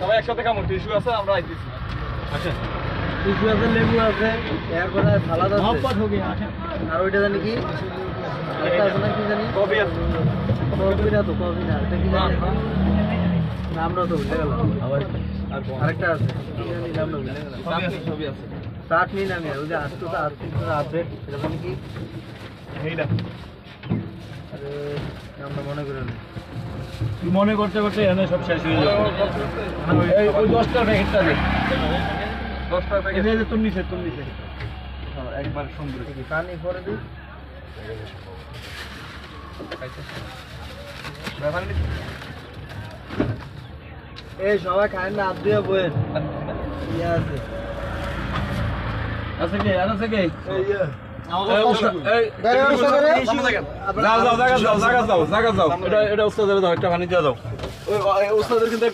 সবাই একসাথে খামো, টিস্যু আছে, আমরা আইতেছি। আসেন। টিস্যু আছে, লেবু আছে, এরপরে সালাদ আছে। আর ওইটা জানি কি? একটা আছে না কি জানি? কফি আছে। কফি না তো, কফি না। এটা কি জানি? নামটা তো ভুলে গেলাম। আরেকটা আছে। কি জানি নামটা ভুলে গেলাম। সবই আছে। চাটনি নামে, ওই যে আসতো তো আপডেট, এটা জানি কি? এইটা। আরে নামটা মনে করে না। তুই মনে করতে করতে এখানে সব শেষ হয়ে যাবে। ওই 10টার প্যাকেটটা দে। 10টা প্যাকেট। এই যে তুমি নিচে। একবার সুন্দর। পানি পরে দিই। ব্যাপার নেই। এই সবাই খায় না, হাত দিয়ে বইয়েন। ইয়ে আছে। আছে কে? আর আছে কে? জায়গা যাও। এটা উস্তাদের দাও, একটা পানি দিয়ে দাও। ওই উস্তাদের কিন্তু একটা